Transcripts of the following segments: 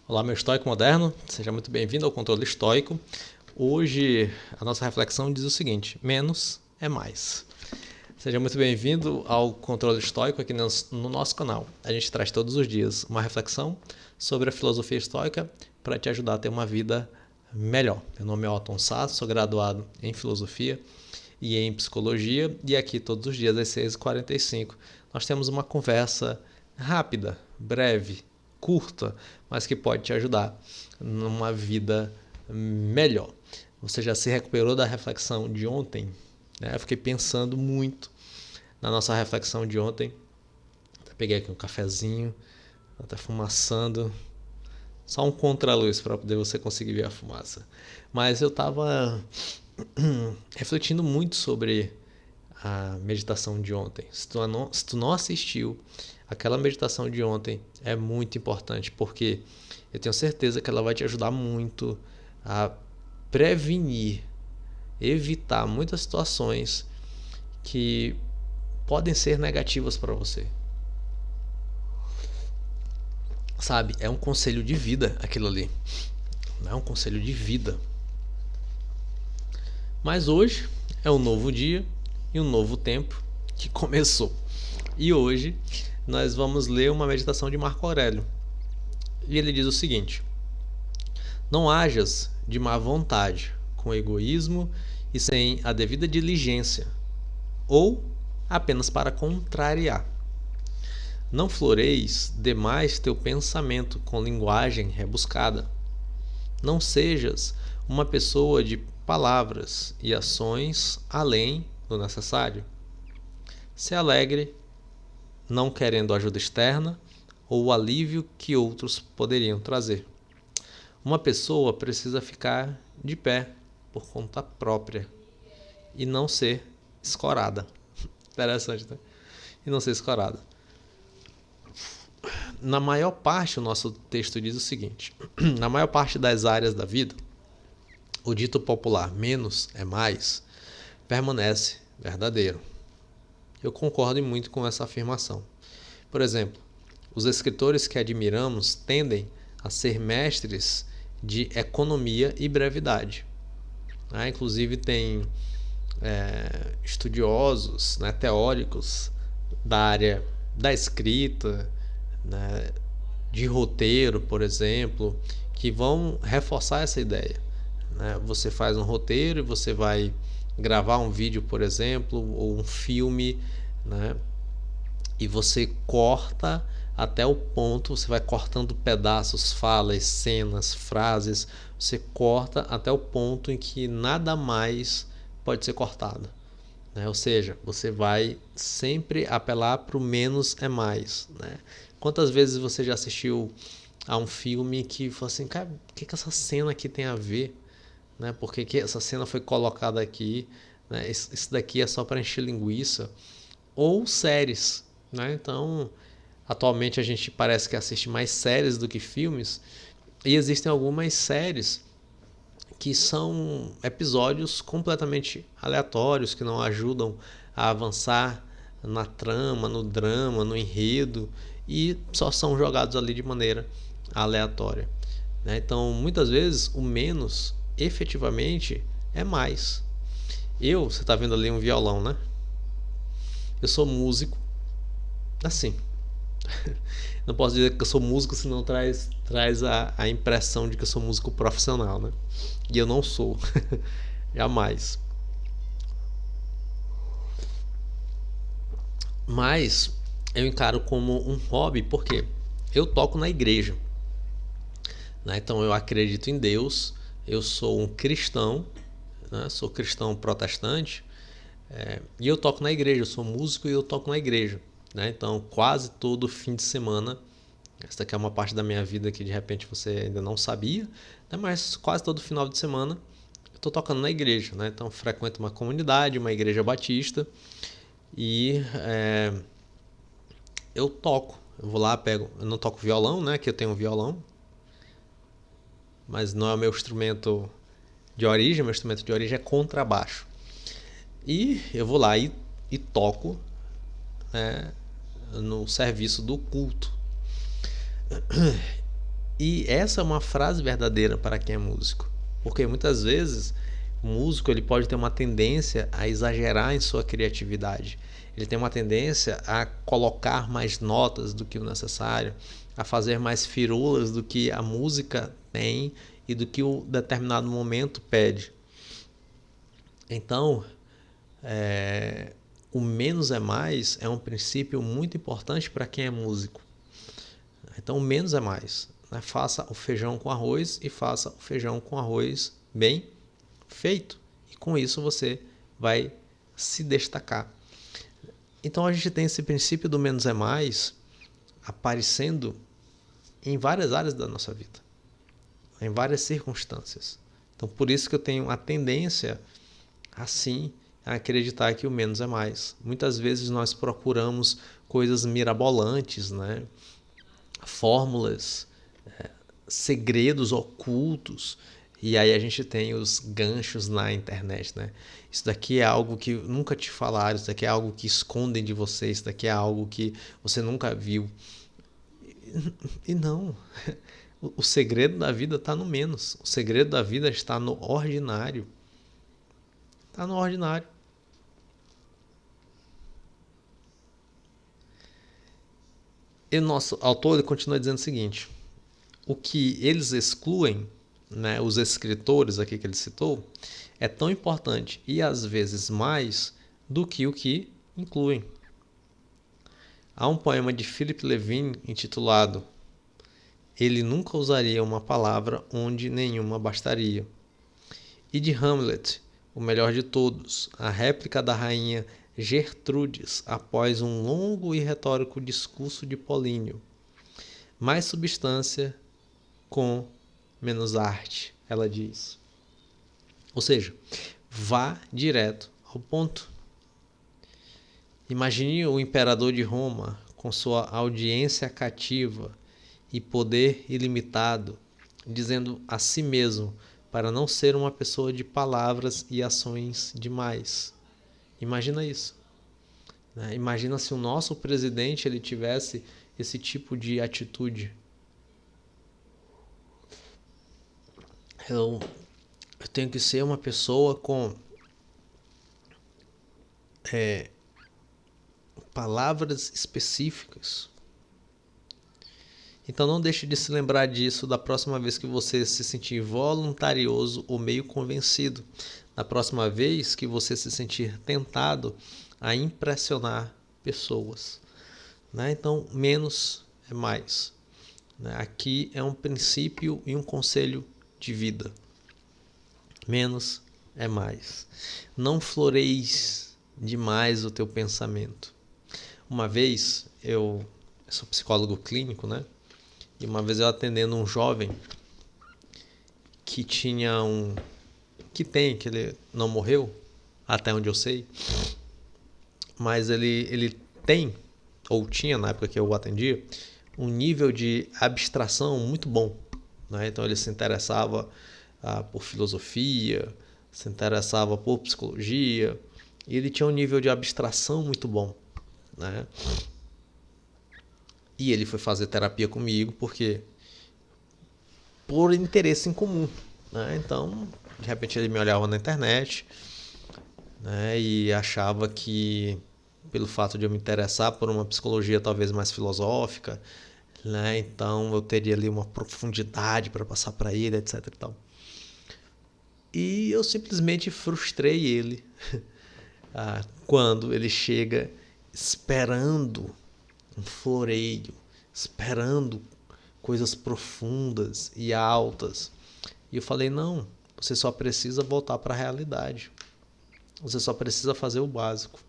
Olá, meu estoico moderno, seja muito bem-vindo ao Controle Estoico. Hoje a nossa reflexão diz o seguinte: menos é mais. Seja muito bem-vindo ao Controle Estoico aqui no nosso canal. A gente traz todos os dias uma reflexão sobre a filosofia estoica para te ajudar a ter uma vida melhor. Meu nome é Otton Sasso, sou graduado em filosofia e em psicologia, e aqui todos os dias às 6h45 nós temos uma conversa rápida, breve, curta, mas que pode te ajudar numa vida melhor. Você já se recuperou da reflexão de ontem? Eu fiquei pensando muito na nossa reflexão de ontem. Peguei aqui um cafezinho, até fumaçando, só um contraluz para poder você conseguir ver a fumaça. Mas eu estava refletindo muito sobre a meditação de ontem. Se tu não assistiu aquela meditação de ontem, é muito importante, porque eu tenho certeza que ela vai te ajudar muito a prevenir, evitar muitas situações que podem ser negativas para você. Sabe, é um conselho de vida aquilo ali. Não é um conselho de vida. Mas hoje é um novo dia e um novo tempo que começou. E hoje nós vamos ler uma meditação de Marco Aurélio. E ele diz o seguinte: não hajas de má vontade, com egoísmo e sem a devida diligência, ou apenas para contrariar. Não floreis demais teu pensamento com linguagem rebuscada. Não sejas uma pessoa de palavras e ações além do necessário. Se alegre, não querendo ajuda externa ou o alívio que outros poderiam trazer. Uma pessoa precisa ficar de pé por conta própria e não ser escorada. Interessante, né? E não ser escorada. Na maior parte, o nosso texto diz o seguinte: na maior parte das áreas da vida, o dito popular menos é mais permanece verdadeiro. Eu concordo muito com essa afirmação. Por exemplo, os escritores que admiramos tendem a ser mestres de economia e brevidade. Inclusive tem estudiosos, teóricos da área da escrita, de roteiro, por exemplo, que vão reforçar essa ideia. Você faz um roteiro e você vai gravar um vídeo, por exemplo, ou um filme, e você corta até o ponto, você vai cortando pedaços, falas, cenas, frases, você corta até o ponto em que nada mais pode ser cortado. Ou seja, você vai sempre apelar para o menos é mais. Quantas vezes você já assistiu a um filme que falou assim, cara, o que essa cena aqui tem a ver? Por que essa cena foi colocada aqui? Isso daqui é só para encher linguiça. Ou séries. Então, atualmente a gente parece que assiste mais séries do que filmes. E existem algumas séries que são episódios completamente aleatórios, que não ajudam a avançar na trama, no drama, no enredo, e só são jogados ali de maneira aleatória. Então, muitas vezes, o menos, efetivamente, é mais. Você está vendo ali um violão, né? Eu sou músico, assim. Não posso dizer que eu sou músico, senão traz a impressão de que eu sou músico profissional, né? E eu não sou. Jamais. Mas eu encaro como um hobby porque eu toco na igreja. Então eu acredito em Deus, eu sou um cristão, sou cristão protestante, e eu toco na igreja, eu sou músico e eu toco na igreja. Então quase todo fim de semana, essa aqui é uma parte da minha vida que de repente você ainda não sabia, mas quase todo final de semana eu estou tocando na igreja. Então frequento uma comunidade, uma igreja batista, e eu toco. Eu vou lá, eu não toco violão, que eu tenho um violão, mas não é o meu instrumento de origem. Meu instrumento de origem é contrabaixo. E eu vou lá e toco no serviço do culto. E essa é uma frase verdadeira para quem é músico, porque muitas vezes o músico ele pode ter uma tendência a exagerar em sua criatividade. Ele tem uma tendência a colocar mais notas do que o necessário, a fazer mais firulas do que a música tem e do que o determinado momento pede. Então, o menos é mais é um princípio muito importante para quem é músico. Então, o menos é mais. Né? Faça o feijão com arroz e faça o feijão com arroz bem feito. E com isso você vai se destacar. Então, a gente tem esse princípio do menos é mais aparecendo em várias áreas da nossa vida, em várias circunstâncias. Então, por isso que eu tenho a tendência, assim, a acreditar que o menos é mais. Muitas vezes nós procuramos coisas mirabolantes, né? Fórmulas, segredos ocultos, e aí a gente tem os ganchos na internet, né? Isso daqui é algo que nunca te falaram, isso daqui é algo que escondem de você, isso daqui é algo que você nunca viu. E não, o segredo da vida está no menos, o segredo da vida está no ordinário. Está no ordinário. E o nosso autor ele continua dizendo o seguinte: o que eles excluem, né, os escritores aqui que ele citou, é tão importante e às vezes mais do que o que incluem. Há um poema de Philip Levine intitulado Ele nunca usaria uma palavra onde nenhuma bastaria. E de Hamlet, o melhor de todos, a réplica da rainha Gertrudes após um longo e retórico discurso de Polínio. Mais substância com menos arte, ela diz. Ou seja, vá direto ao ponto. Imagine o imperador de Roma com sua audiência cativa e poder ilimitado, dizendo a si mesmo para não ser uma pessoa de palavras e ações demais. Imagina isso. Né? Imagina se o nosso presidente ele tivesse esse tipo de atitude. Eu tenho que ser uma pessoa com palavras específicas. Então não deixe de se lembrar disso da próxima vez que você se sentir voluntarioso ou meio convencido. Da próxima vez que você se sentir tentado a impressionar pessoas. Né? Então, menos é mais. Né? Aqui é um princípio e um conselho de vida. Menos é mais. Não floreis demais o teu pensamento. Uma vez, eu sou psicólogo clínico, né? E uma vez eu atendendo um jovem que tinha que ele não morreu, até onde eu sei, mas ele tem, ou tinha na época que eu o atendia, um nível de abstração muito bom. Né? Então ele se interessava por filosofia, se interessava por psicologia, e ele tinha um nível de abstração muito bom. Né? E ele foi fazer terapia comigo porque por interesse em comum. Né? Então, de repente ele me olhava na internet, né? E achava que pelo fato de eu me interessar por uma psicologia talvez mais filosófica, né? Então eu teria ali uma profundidade para passar para ele, etc. E tal. E eu simplesmente frustrei ele quando ele chega esperando um floreio, esperando coisas profundas e altas. E eu falei, não, você só precisa voltar para a realidade. Você só precisa fazer o básico.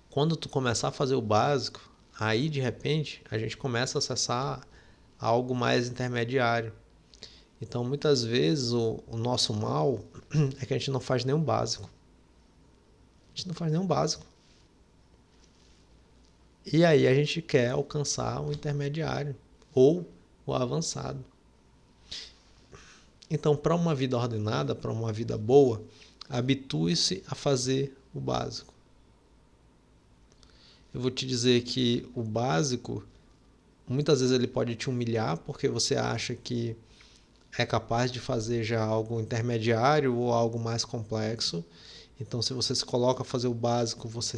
Quando tu começar a fazer o básico, aí de repente a gente começa a acessar algo mais intermediário. Então muitas vezes o nosso mal é que a gente não faz nenhum básico. A gente não faz nenhum básico. E aí a gente quer alcançar o intermediário ou o avançado. Então, para uma vida ordenada, para uma vida boa, habitue-se a fazer o básico. Eu vou te dizer que o básico muitas vezes ele pode te humilhar porque você acha que é capaz de fazer já algo intermediário ou algo mais complexo. Então, se você se coloca a fazer o básico, você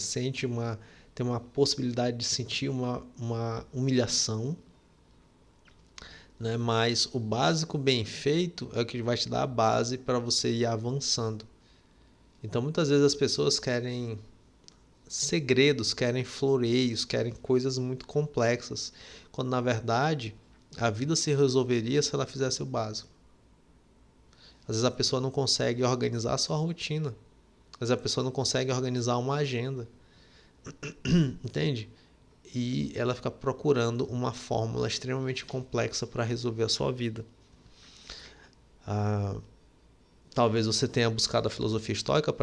tem uma possibilidade de sentir uma humilhação, né? Mas o básico bem feito é o que vai te dar a base para você ir avançando. Então, muitas vezes as pessoas querem segredos, querem floreios, querem coisas muito complexas, quando na verdade a vida se resolveria se ela fizesse o básico. Às vezes a pessoa não consegue organizar a sua rotina, às vezes a pessoa não consegue organizar uma agenda, entende? E ela fica procurando uma fórmula extremamente complexa para resolver a sua vida. Talvez você tenha buscado a filosofia estoica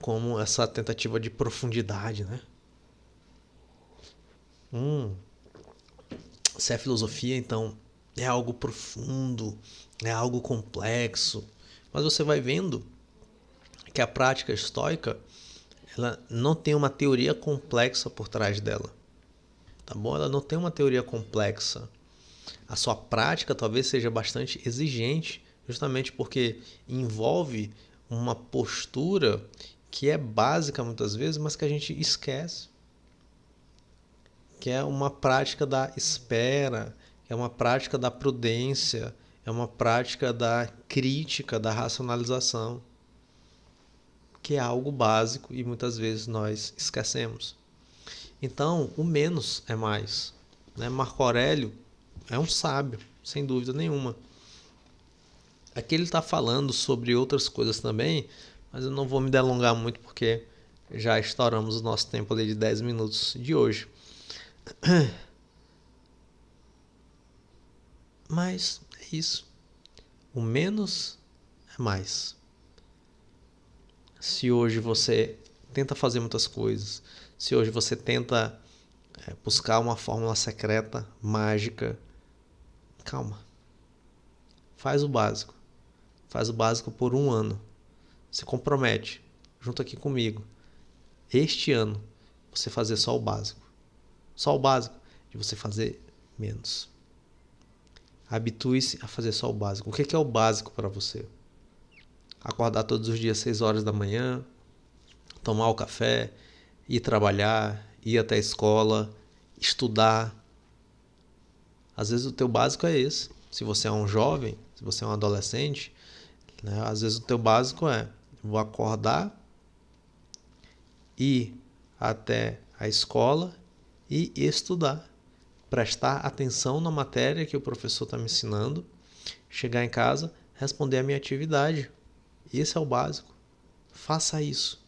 como essa tentativa de profundidade, né? Se é filosofia, então é algo profundo, é algo complexo. Mas você vai vendo que a prática estoica, ela não tem uma teoria complexa por trás dela, tá bom? Ela não tem uma teoria complexa. A sua prática talvez seja bastante exigente, justamente porque envolve uma postura que é básica muitas vezes, mas que a gente esquece. Que é uma prática da espera, é uma prática da prudência, é uma prática da crítica, da racionalização, que é algo básico e muitas vezes nós esquecemos. Então, o menos é mais, né? Marco Aurélio é um sábio, sem dúvida nenhuma. Aqui ele está falando sobre outras coisas também, mas eu não vou me delongar muito porque já estouramos o nosso tempo ali de 10 minutos de hoje. Mas é isso. O menos é mais. Se hoje você tenta fazer muitas coisas, se hoje você tenta buscar uma fórmula secreta, mágica, calma. Faz o básico. Faz o básico por 1 ano. Se compromete, junto aqui comigo. Este ano, você fazer só o básico. Só o básico de você fazer menos. Habitue-se a fazer só o básico. O que é o básico para você? Acordar todos os dias 6 horas da manhã, tomar o café, ir trabalhar, ir até a escola, estudar. Às vezes o teu básico é esse. Se você é um jovem, se você é um adolescente, né, às vezes o teu básico é: vou acordar, ir até a escola e estudar. Prestar atenção na matéria que o professor está me ensinando, chegar em casa, responder a minha atividade. Esse é o básico. Faça isso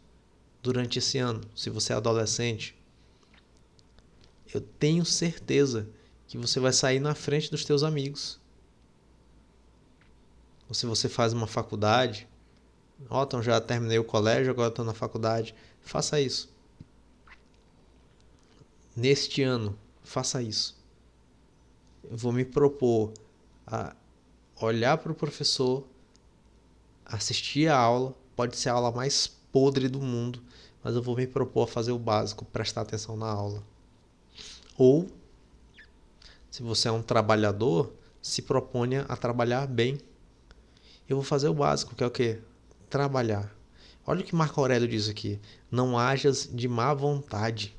durante esse ano. Se você é adolescente, eu tenho certeza que você vai sair na frente dos teus amigos. Ou se você faz uma faculdade, então já terminei o colégio, agora estou na faculdade, faça isso. Neste ano, faça isso. Eu vou me propor a olhar para o professor, assistir a aula, pode ser a aula mais podre do mundo, mas eu vou me propor a fazer o básico, prestar atenção na aula. Ou, se você é um trabalhador, se proponha a trabalhar bem. Eu vou fazer o básico, que é o quê? Trabalhar. Olha o que Marco Aurélio diz aqui: não hajas de má vontade.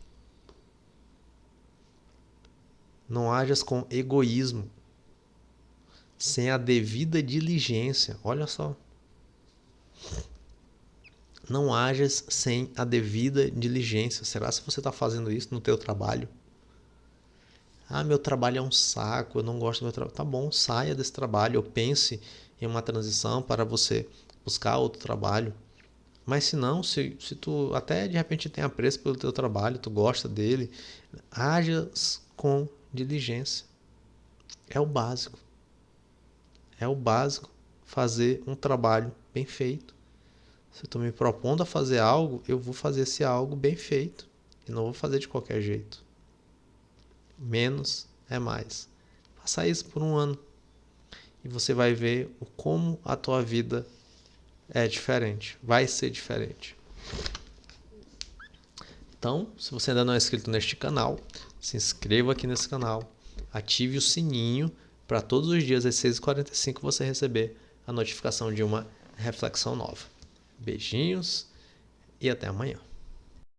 Não hajas com egoísmo, sem a devida diligência. Olha só. Não hajas sem a devida diligência. Será que você está fazendo isso no teu trabalho? Ah, meu trabalho é um saco, eu não gosto do meu trabalho. Tá bom, saia desse trabalho, ou pense em uma transição para você buscar outro trabalho. Mas se não, se tu até de repente tem apreço pelo teu trabalho, tu gosta dele, hajas com diligência. É o básico. É o básico fazer um trabalho bem feito. Se eu estou me propondo a fazer algo, eu vou fazer esse algo bem feito. E não vou fazer de qualquer jeito. Menos é mais. Faça isso por 1 ano. E você vai ver como a tua vida é diferente. Vai ser diferente. Então, se você ainda não é inscrito neste canal, se inscreva aqui nesse canal, ative o sininho para todos os dias às 6h45 você receber a notificação de uma reflexão nova. Beijinhos e até amanhã.